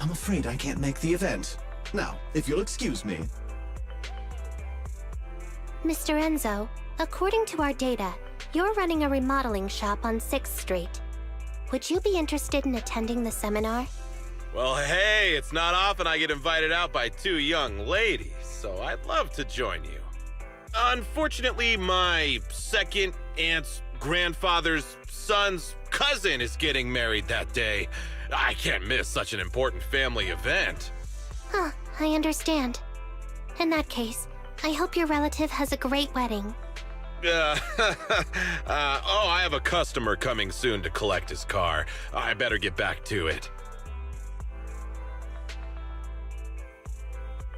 I'm afraid I can't make the event. Now, if you'll excuse me. Mr. Enzo, according to our data, you're running a remodeling shop on 6th Street. Would you be interested in attending the seminar? Well, hey, it's not often I get invited out by two young ladies, so I'd love to join you. Unfortunately, my second aunt's grandfather's son's cousin is getting married that day. I can't miss such an important family event. Huh, I understand. In that case, I hope your relative has a great wedding. I have a customer coming soon to collect his car. I better get back to it.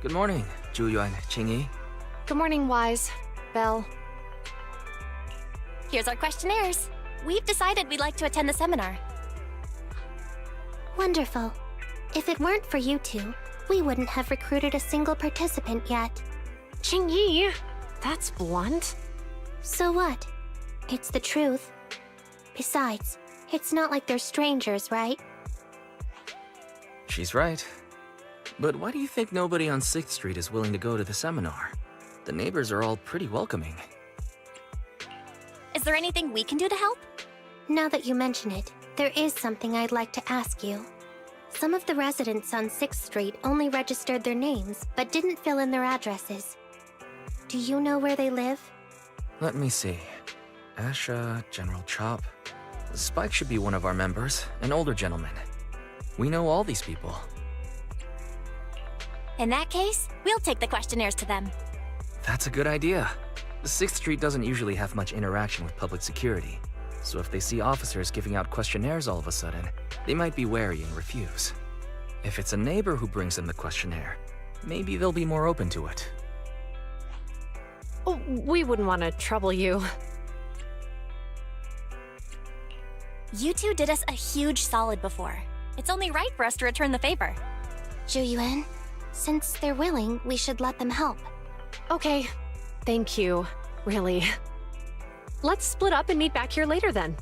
Good morning, Zhuyuan, Qingyi. Good morning, Wise. Belle. Here's our questionnaires. We've decided we'd like to attend the seminar. Wonderful. If it weren't for you two, we wouldn't have recruited a single participant yet. Qingyi, that's blunt. So what? It's the truth. Besides, it's not like they're strangers, right? She's right. But why do you think nobody on 6th Street is willing to go to the seminar? The neighbors are all pretty welcoming. Is there anything we can do to help? Now that you mention it, there is something I'd like to ask you. Some of the residents on 6th Street only registered their names, but didn't fill in their addresses. Do you know where they live? Let me see. Asha, General Chop. Spike should be one of our members, an older gentleman. We know all these people. In that case, we'll take the questionnaires to them. That's a good idea. 6th Street doesn't usually have much interaction with public security, so if they see officers giving out questionnaires all of a sudden, they might be wary and refuse. If it's a neighbor who brings them the questionnaire, maybe they'll be more open to it. Oh, we wouldn't want to trouble you. You two did us a huge solid before. It's only right for us to return the favor. Zhuyuan, since they're willing, we should let them help. Okay, thank you. Really. Let's split up and meet back here later then.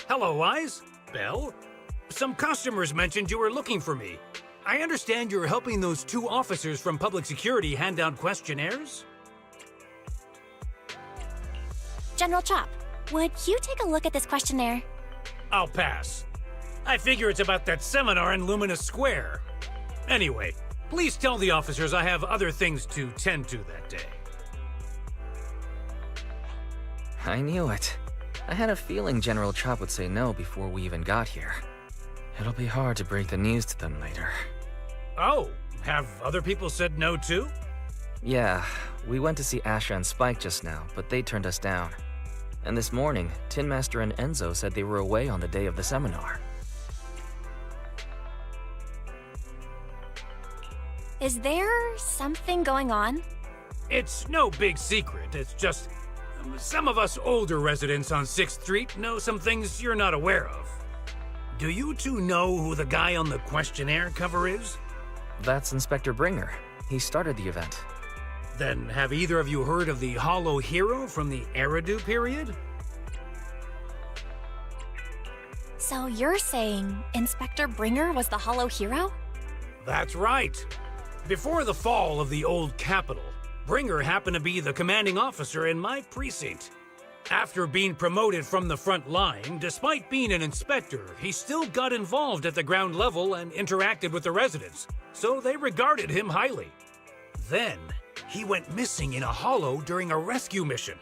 Hello, Wise. Belle? Some customers mentioned you were looking for me. I understand you're helping those two officers from public security hand out questionnaires? General Chop, would you take a look at this questionnaire? I'll pass. I figure it's about that seminar in Luminous Square. Anyway, please tell the officers I have other things to tend to that day. I knew it. I had a feeling General Chop would say no before we even got here. It'll be hard to break the news to them later. Oh, have other people said no too? Yeah, we went to see Asha and Spike just now, but they turned us down. And this morning, Tin Master and Enzo said they were away on the day of the seminar. Is there something going on? It's no big secret. It's just some of us older residents on 6th Street know some things you're not aware of. Do you two know who the guy on the questionnaire cover is? That's Inspector Bringer. He started the event. Then have either of you heard of the Hollow Hero from the Eridu period? So you're saying Inspector Bringer was the Hollow Hero? That's right. Before the fall of the old capital, Bringer happened to be the commanding officer in my precinct. After being promoted from the front line, despite being an inspector, he still got involved at the ground level and interacted with the residents, so they regarded him highly. Then, he went missing in a hollow during a rescue mission.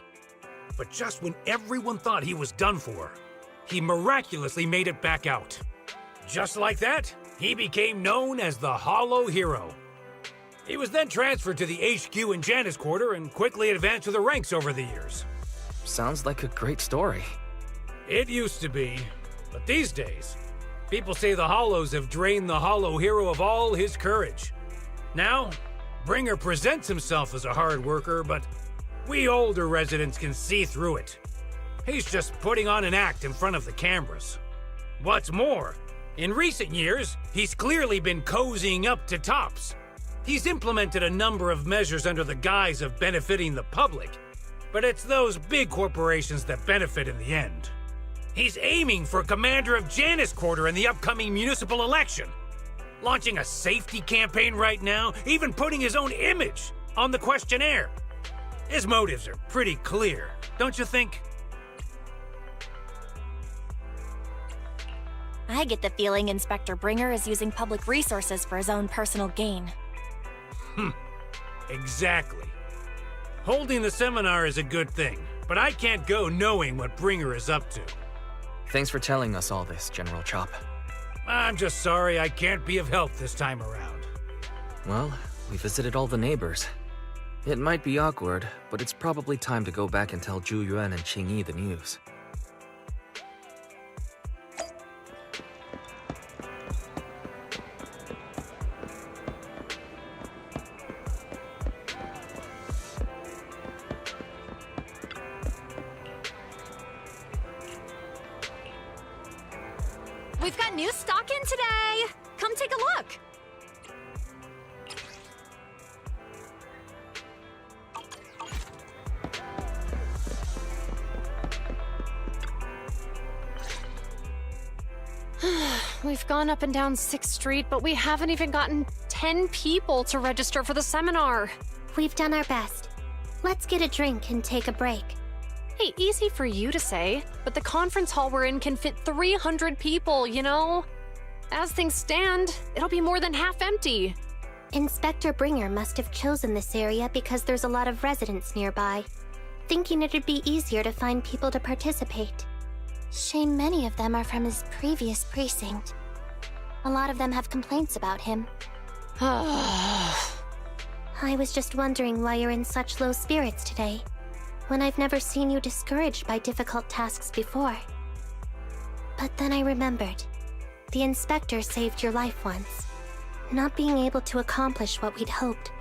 But just when everyone thought he was done for, he miraculously made it back out. Just like that, he became known as the Hollow Hero. He was then transferred to the HQ in Janus Quarter and quickly advanced to the ranks over the years. Sounds like a great story. It used to be, but these days, people say the Hollows have drained the Hollow Hero of all his courage. Now, Bringer presents himself as a hard worker, but we older residents can see through it. He's just putting on an act in front of the cameras. What's more, in recent years, he's clearly been cozying up to tops. He's implemented a number of measures under the guise of benefiting the public, but it's those big corporations that benefit in the end. He's aiming for commander of Janus Quarter in the upcoming municipal election, launching a safety campaign right now, even putting his own image on the questionnaire. His motives are pretty clear, don't you think? I get the feeling Inspector Bringer is using public resources for his own personal gain. Exactly. Holding the seminar is a good thing, but I can't go knowing what Bringer is up to. Thanks for telling us all this, General Chop. I'm just sorry I can't be of help this time around. Well, we visited all the neighbors. It might be awkward, but it's probably time to go back and tell Zhu Yuan and Qing Yi the news. We've got new stock in today! Come take a look! We've gone up and down 6th Street, but we haven't even gotten 10 people to register for the seminar. We've done our best. Let's get a drink and take a break. Hey, easy for you to say, but the conference hall we're in can fit 300 people, you know? As things stand, it'll be more than half empty. Inspector Bringer must have chosen this area because there's a lot of residents nearby, thinking it'd be easier to find people to participate. Shame many of them are from his previous precinct. A lot of them have complaints about him. I was just wondering why you're in such low spirits today, when I've never seen you discouraged by difficult tasks before. But then I remembered. The inspector saved your life once. Not being able to accomplish what we'd hoped,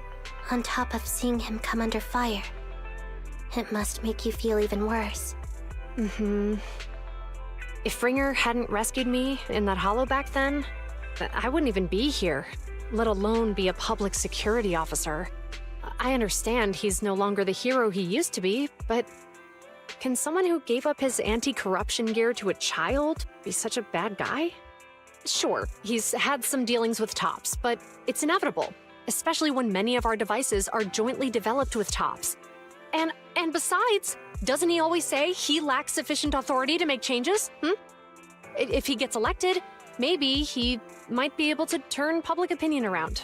on top of seeing him come under fire. It must make you feel even worse. If Bringer hadn't rescued me in that hollow back then, I wouldn't even be here, let alone be a public security officer. I understand he's no longer the hero he used to be, but Can someone who gave up his anti-corruption gear to a child be such a bad guy? Sure, he's had some dealings with Tops, but it's inevitable, especially when many of our devices are jointly developed with Tops. And besides, doesn't he always say he lacks sufficient authority to make changes? If he gets elected, maybe he might be able to turn public opinion around.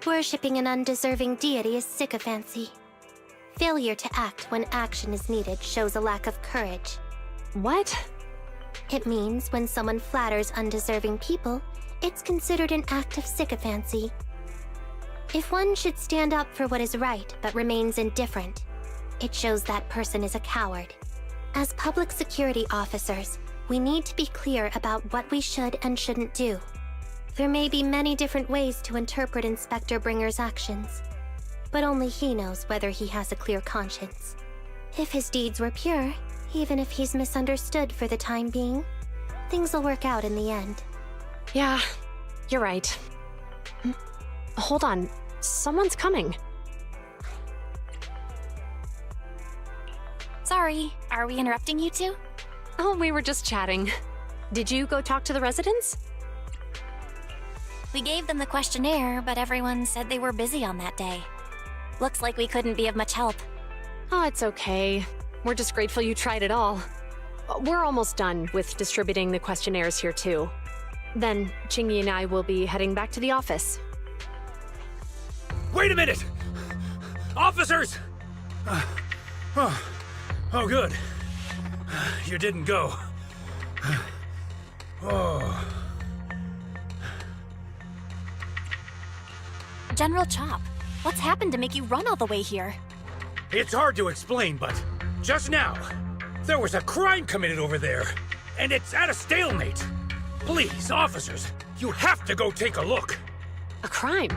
Worshipping an undeserving deity is sycophancy. Failure to act when action is needed shows a lack of courage. What? It means when someone flatters undeserving people, it's considered an act of sycophancy. If one should stand up for what is right but remains indifferent, it shows that person is a coward. As public security officers, we need to be clear about what we should and shouldn't do. There may be many different ways to interpret Inspector Bringer's actions, but only he knows whether he has a clear conscience. If his deeds were pure, even if he's misunderstood for the time being, things will work out in the end. Yeah, you're right. Hold on, someone's coming. Sorry, are we interrupting you two? Oh, we were just chatting. Did you go talk to the residents? We gave them the questionnaire, but everyone said they were busy on that day. Looks like we couldn't be of much help. Oh, it's okay. We're just grateful you tried it all. We're almost done with distributing the questionnaires here, too. Then, Chingy and I will be heading back to the office. Wait a minute! Officers! Oh, good. You didn't go. Oh. General Chop, what's happened to make you run all the way here? It's hard to explain, but just now, there was a crime committed over there, and it's at a stalemate. Please, officers, you have to go take a look. A crime?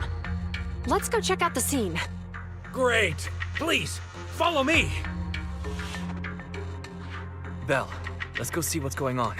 Let's go check out the scene. Great. Please, follow me. Belle, let's go see what's going on.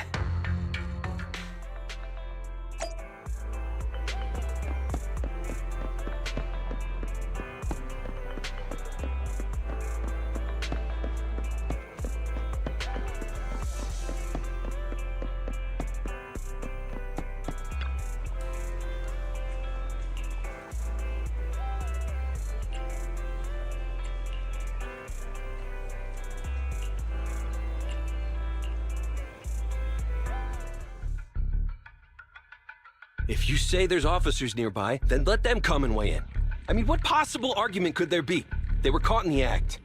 If you say there's officers nearby, then let them come and weigh in. I mean, what possible argument could there be? They were caught in the act.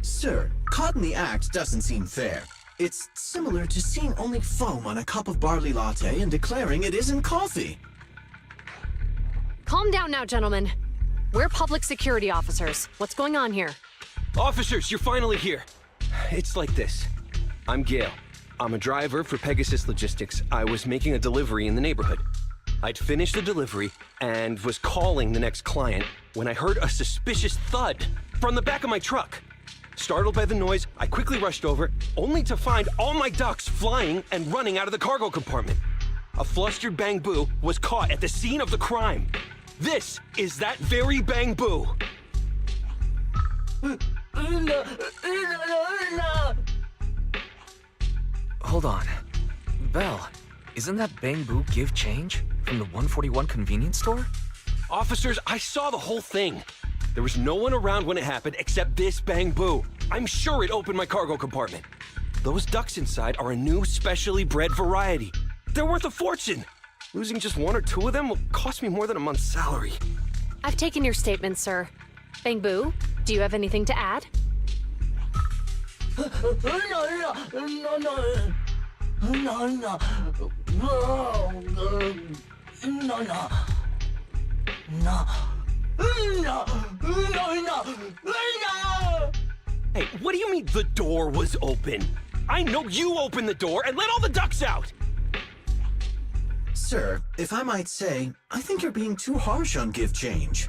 Sir, caught in the act doesn't seem fair. It's similar to seeing only foam on a cup of barley latte and declaring it isn't coffee. Calm down now, gentlemen. We're public security officers. What's going on here? Officers, you're finally here. It's like this. I'm Gale. I'm a driver for Pegasus Logistics. I was making a delivery in the neighborhood. I'd finished the delivery and was calling the next client when I heard a suspicious thud from the back of my truck. Startled by the noise, I quickly rushed over, only to find all my ducks flying and running out of the cargo compartment. A flustered Bang Boo was caught at the scene of the crime. This is that very Bang Boo. Hold on. Belle, isn't that Bang Boo give change from the 141 convenience store? Officers, I saw the whole thing. There was no one around when it happened except this Bang Boo. I'm sure it opened my cargo compartment. Those ducks inside are a new specially bred variety. They're worth a fortune. Losing just one or two of them will cost me more than a month's salary. I've taken your statement, sir. Bang Boo, do you have anything to add? Hey, what do you mean the door was open? I know you opened the door and let all the ducks out! Sir, if I might say, I think you're being too harsh on Give Change.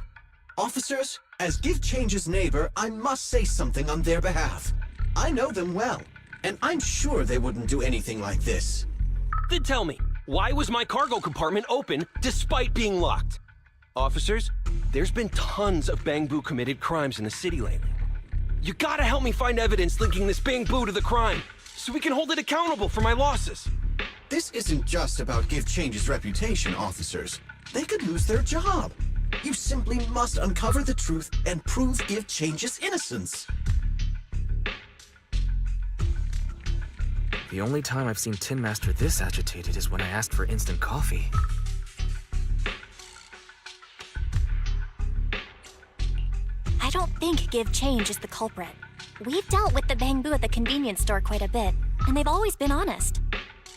Officers, as Give Change's neighbor, I must say something on their behalf. I know them well, and I'm sure they wouldn't do anything like this. Then tell me, why was my cargo compartment open despite being locked? Officers, there's been tons of Bang Boo committed crimes in the city lately. You gotta help me find evidence linking this bamboo to the crime, so we can hold it accountable for my losses. This isn't just about Give Change's reputation, officers. They could lose their job. You simply must uncover the truth and prove Give Change's innocence. The only time I've seen Tin Master this agitated is when I asked for instant coffee. I don't think Give Change is the culprit. We've dealt with the bamboo at the convenience store quite a bit, and they've always been honest.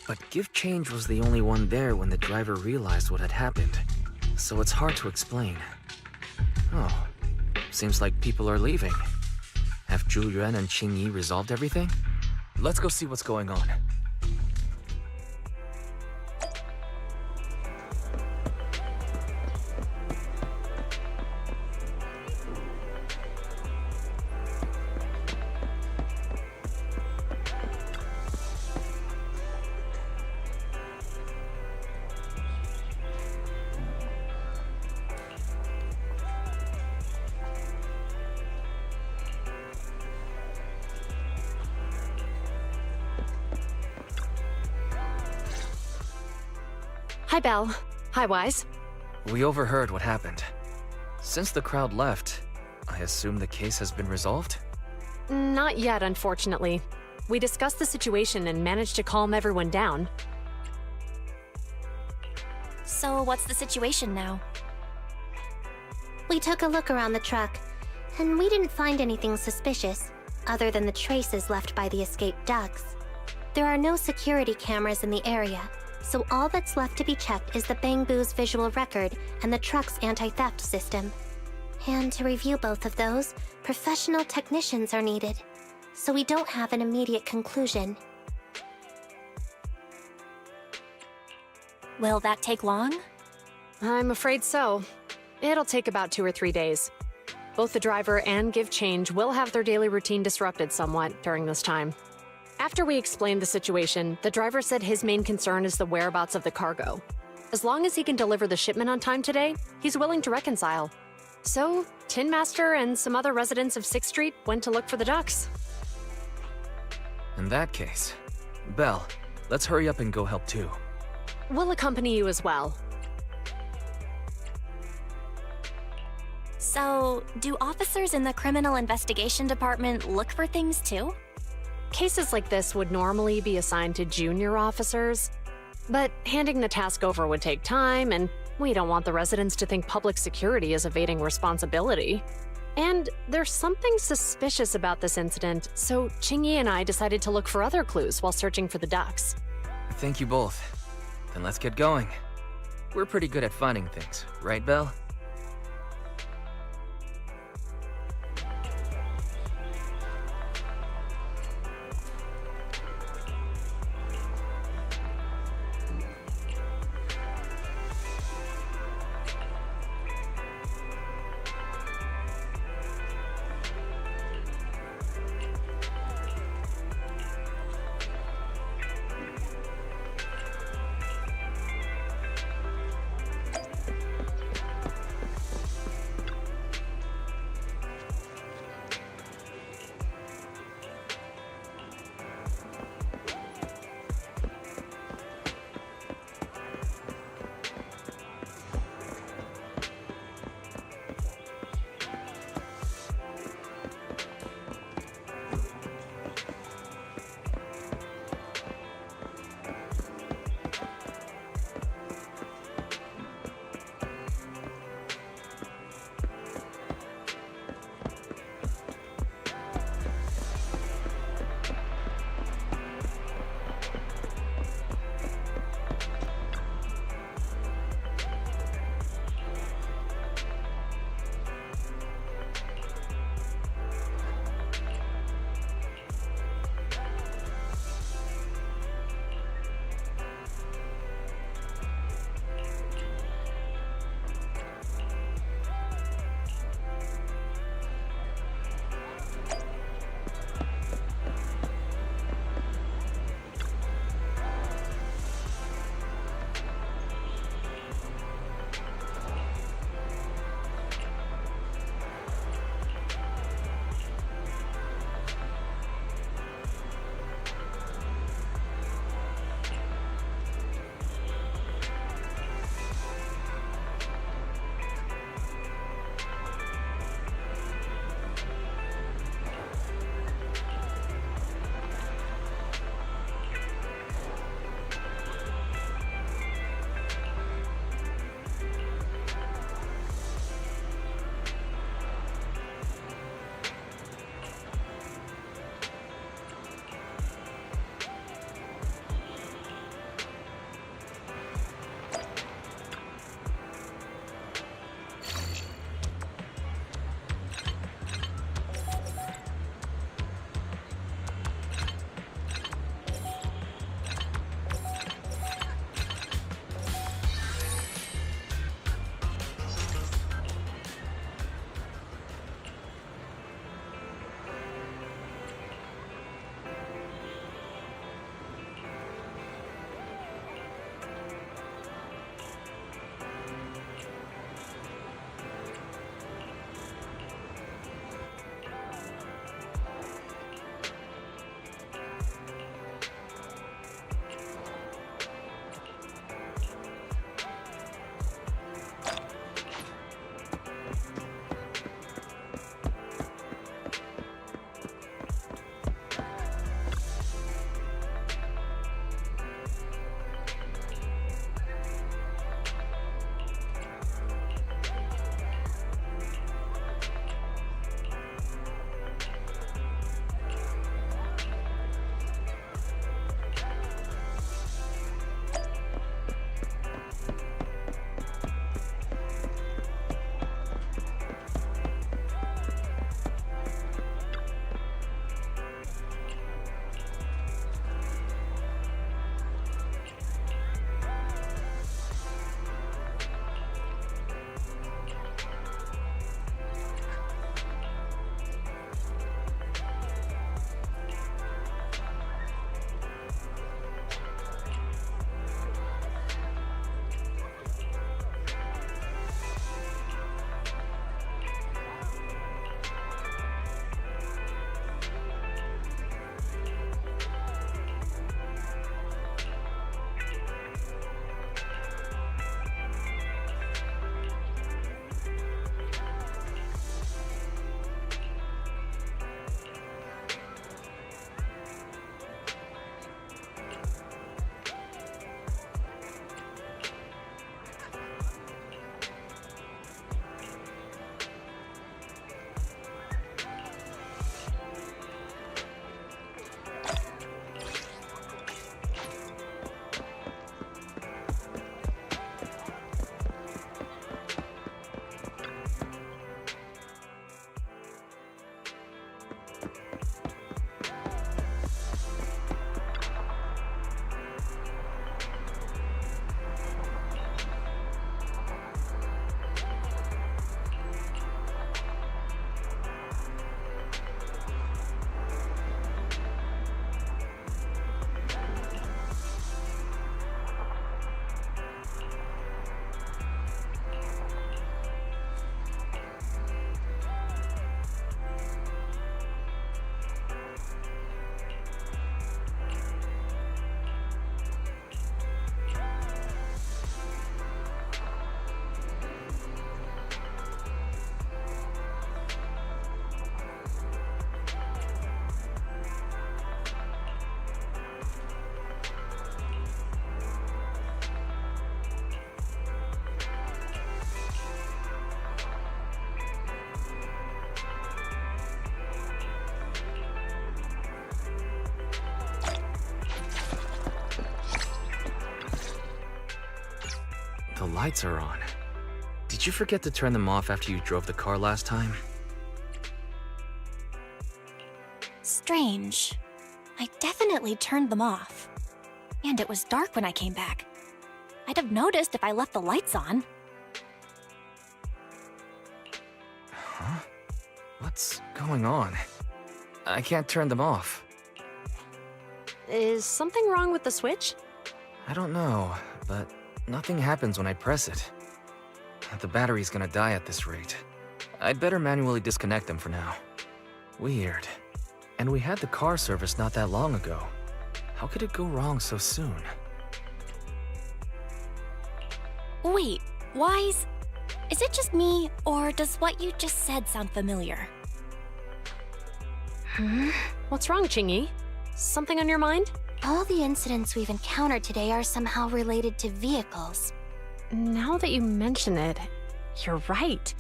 But Give Change was the only one there when the driver realized what had happened, so it's hard to explain. Oh, seems like people are leaving. Have Zhu Yuan and Qing Yi resolved everything? Let's go see what's going on. Hi, Belle. Hi, Wise. We overheard what happened. Since the crowd left, I assume the case has been resolved? Not yet, unfortunately. We discussed the situation and managed to calm everyone down. So what's the situation now? We took a look around the truck, and we didn't find anything suspicious, other than the traces left by the escaped ducks. There are no security cameras in the area, so all that's left to be checked is the bamboo's visual record and the truck's anti-theft system. And to review both of those, professional technicians are needed, so we don't have an immediate conclusion. Will that take long? I'm afraid so. It'll take about 2 or 3 days. Both the driver and Give Change will have their daily routine disrupted somewhat during this time. After we explained the situation, the driver said his main concern is the whereabouts of the cargo. As long as he can deliver the shipment on time today, he's willing to reconcile. So, Tin Master and some other residents of 6th Street went to look for the ducks. In that case, Belle, let's hurry up and go help too. We'll accompany you as well. So, do officers in the Criminal Investigation Department look for things too? Cases like this would normally be assigned to junior officers, but handing the task over would take time, and we don't want the residents to think public security is evading responsibility. And there's something suspicious about this incident, so Qing Yi and I decided to look for other clues while searching for the ducks. Thank you both. Then let's get going. We're pretty good at finding things, right, Belle? lights are on. Did you forget to turn them off after you drove the car last time? Strange. I definitely turned them off. And it was dark when I came back. I'd have noticed if I left the lights on. Huh? What's going on? I can't turn them off. Is something wrong with the switch? I don't know, but nothing happens when I press it. The battery's gonna die at this rate. I'd better manually disconnect them for now. Weird. And we had the car serviced not that long ago. How could it go wrong so soon? Wait, Wise? Is it just me, or does what you just said sound familiar? What's wrong, Chingy? Something on your mind? All the incidents we've encountered today are somehow related to vehicles. Now that you mention it, you're right.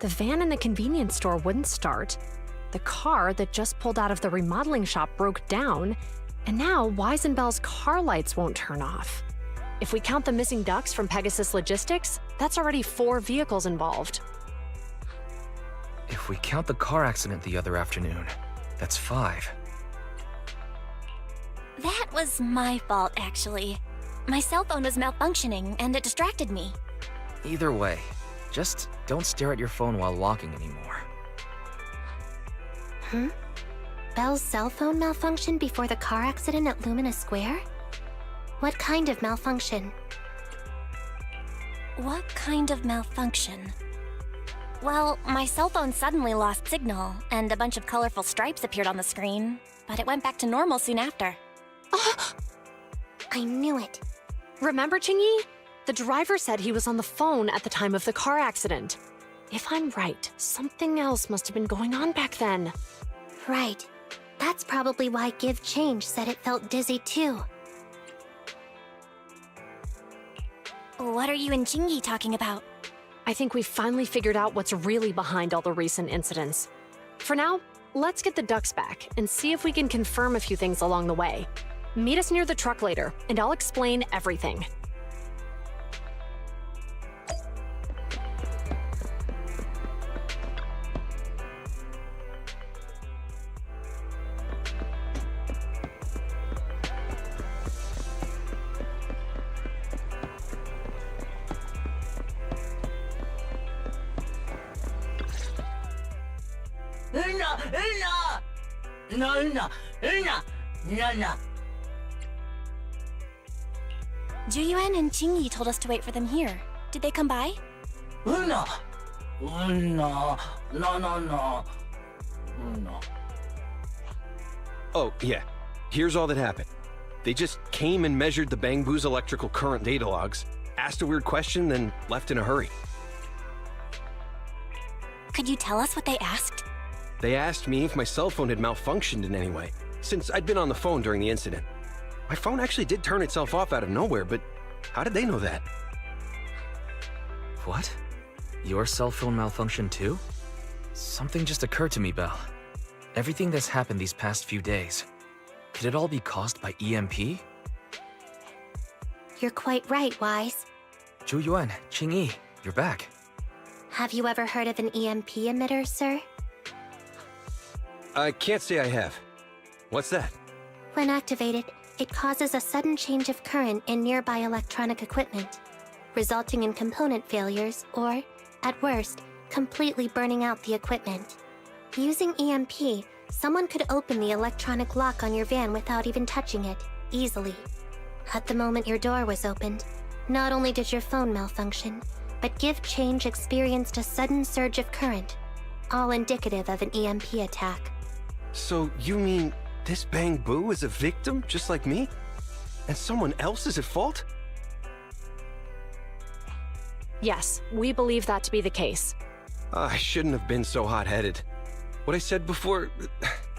The van in the convenience store wouldn't start. The car that just pulled out of the remodeling shop broke down, and now Wise and Belle's car lights won't turn off. If we count the missing ducks from Pegasus Logistics, that's already 4 vehicles involved. If we count the car accident the other afternoon, that's 5. That was my fault, actually. My cell phone was malfunctioning, and it distracted me. Either way, just don't stare at your phone while walking anymore. Belle's cell phone malfunctioned before the car accident at Lumina Square? What kind of malfunction? What kind of malfunction? Well, my cell phone suddenly lost signal, and a bunch of colorful stripes appeared on the screen, but it went back to normal soon after. I knew it. Remember, Chingy? The driver said he was on the phone at the time of the car accident. If I'm right, something else must have been going on back then. Right. That's probably why Give Change said it felt dizzy too. What are you and Chingy talking about? I think we've finally figured out what's really behind all the recent incidents. For now, let's get the ducks back and see if we can confirm a few things along the way. Meet us near the truck later, and I'll explain everything. Juyuan and Chingy told us to wait for them here. Did they come by? Oh, yeah. Here's all that happened. They just came and measured the Bangbu's electrical current data logs, asked a weird question, then left in a hurry. Could you tell us what they asked? They asked me if my cell phone had malfunctioned in any way, since I'd been on the phone during the incident. My phone actually did turn itself off out of nowhere, but how did they know that? What? Your cell phone malfunctioned too? Something just occurred to me, Belle. Everything that's happened these past few days, could it all be caused by EMP? You're quite right, Wise. Zhu Qingyi, you're back. Have you ever heard of an EMP emitter, sir? I can't say I have. What's that? When activated, it causes a sudden change of current in nearby electronic equipment, resulting in component failures or, at worst, completely burning out the equipment. Using EMP, someone could open the electronic lock on your van without even touching it, easily. At the moment your door was opened, not only did your phone malfunction, but Give Change experienced a sudden surge of current, all indicative of an EMP attack. So you mean this Bangbu is a victim just like me? And someone else is at fault? Yes, we believe that to be the case. I shouldn't have been so hot-headed. What I said before...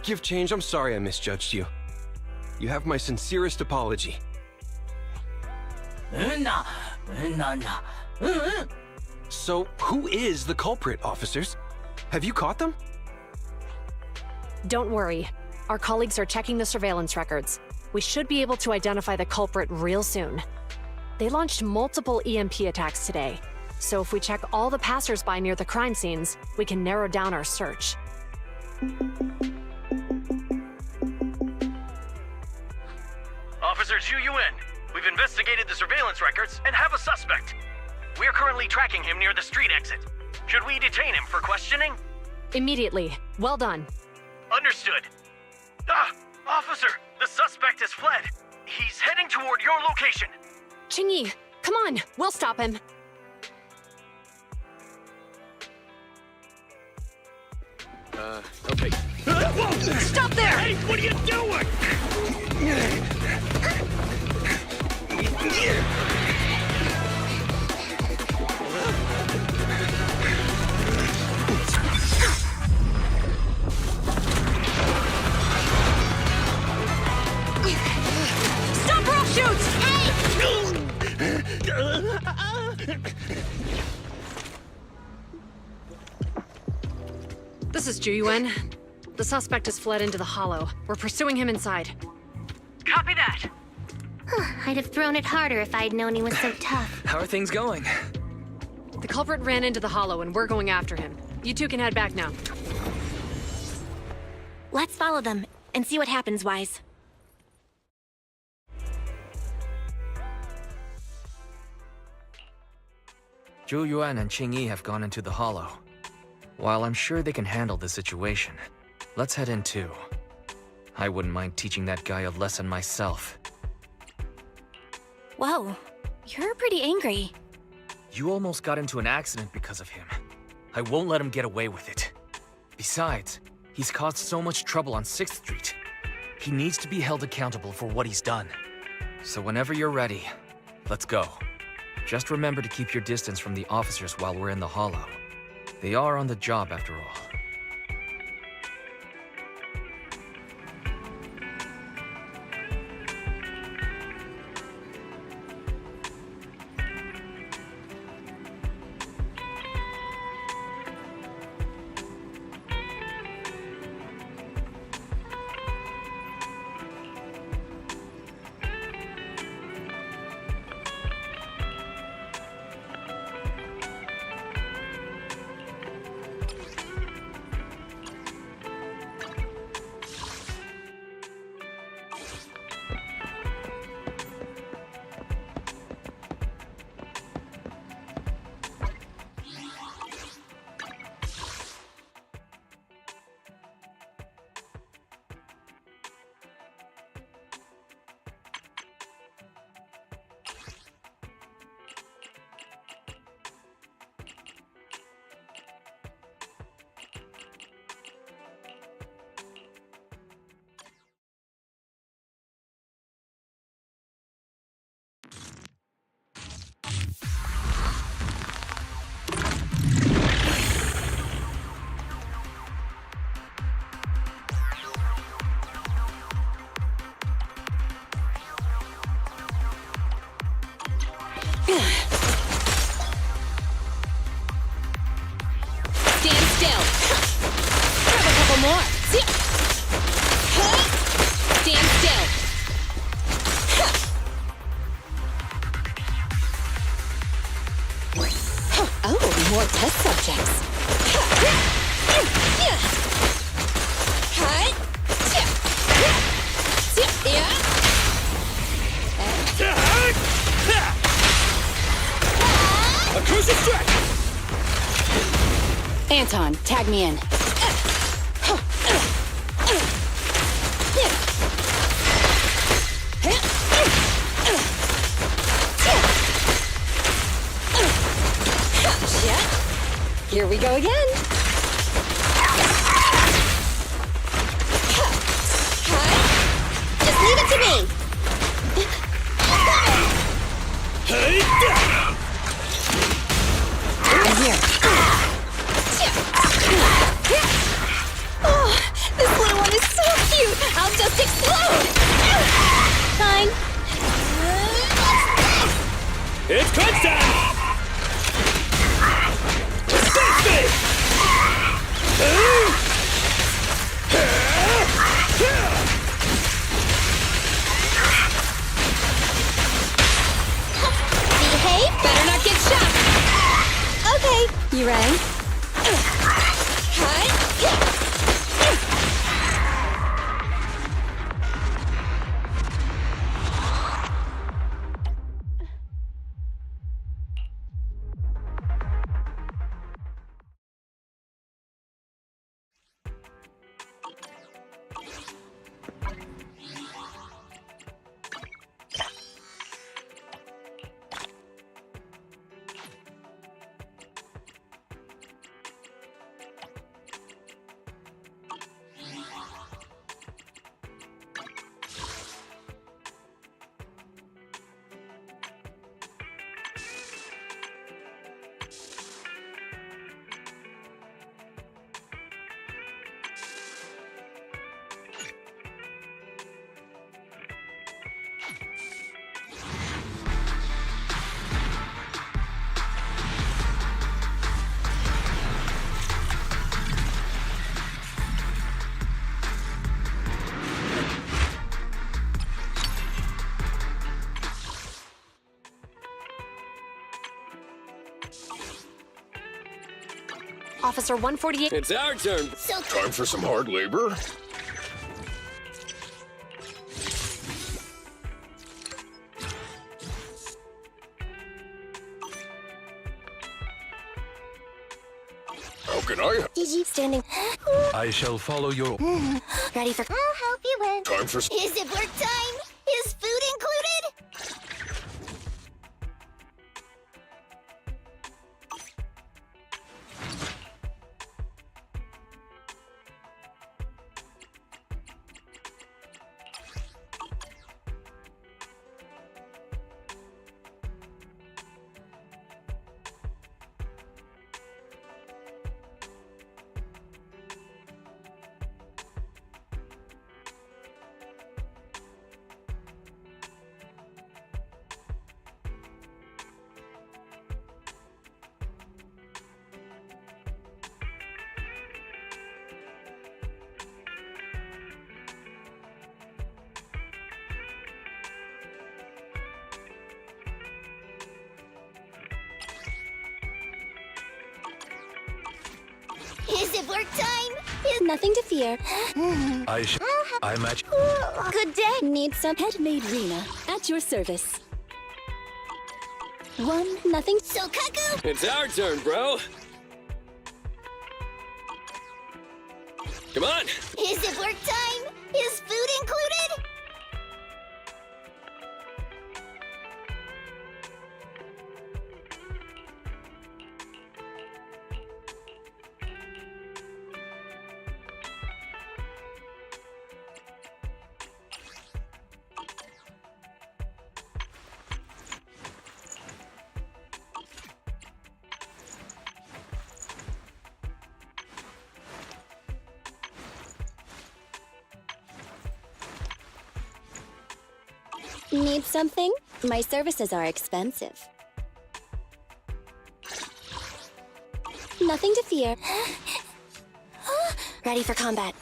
Give Change, I'm sorry I misjudged you. You have my sincerest apology. So, who is the culprit, officers? Have you caught them? Don't worry. Our colleagues are checking the surveillance records. We should be able to identify the culprit real soon. They launched multiple EMP attacks today. So if we check all the passersby near the crime scenes, we can narrow down our search. Officer Zhu, we've investigated the surveillance records and have a suspect. We're currently tracking him near the street exit. Should we detain him for questioning? Immediately. Well done. Understood. Officer, the suspect has fled. He's heading toward your location. Qingyi, come on, we'll stop him. Okay. Stop there! Hey, what are you doing? Stop or I'll shoot! This is Zhu. The suspect has fled into the hollow. We're pursuing him inside. Copy that. I'd have thrown it harder if I'd known he was so tough. How are things going? The culprit ran into the hollow and we're going after him. You two can head back now. Let's follow them and see what happens, Wise. Zhu Yuan and Qingyi have gone into the hollow. While I'm sure they can handle the situation, let's head in too. I wouldn't mind teaching that guy a lesson myself. Whoa, you're pretty angry. You almost got into an accident because of him. I won't let him get away with it. Besides, he's caused so much trouble on 6th Street. He needs to be held accountable for what he's done. So whenever you're ready, let's go. Just remember to keep your distance from the officers while we're in the hollow. They are on the job after all. Stand still. Grab a couple more. Stand still. Oh, more test subjects. A crucial strike! Anton, tag me in. Here we go again. Just leave it to me. I'm here. Oh, this little one is so cute. I'll just explode. Fine. It's crunch time! Officer 148. It's our turn. So Time for some hard labor? How can I? Did you standing? I shall follow your. Ready for? I'll help you win. Time for. is it work time? Is food included? Is it work time? Nothing to fear. I'm at. Good day. Need some head-made Rena at your service. Nothing. So cuckoo. It's our turn, bro. Come on. Is it work time? Is food included? Need something? My services are expensive. Nothing to fear. Ready for combat.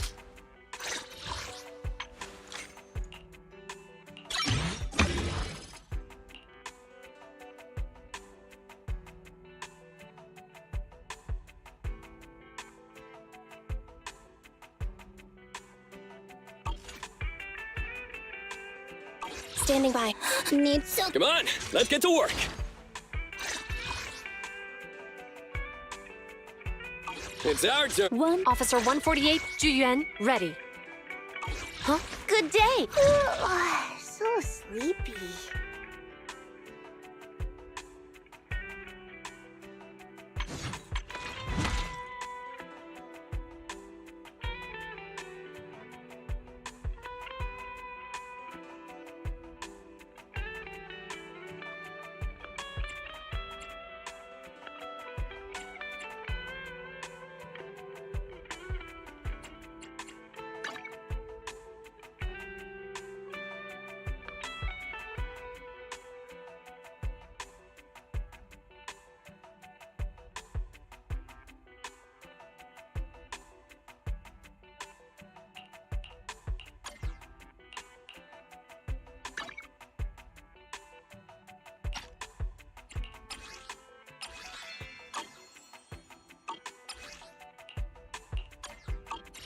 Standing by. Need so. Come on. Let's get to work. It's our turn. Officer 148, Juyuan, ready. Huh? Good day. So sleepy.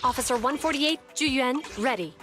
Officer 148, Juyuan, ready.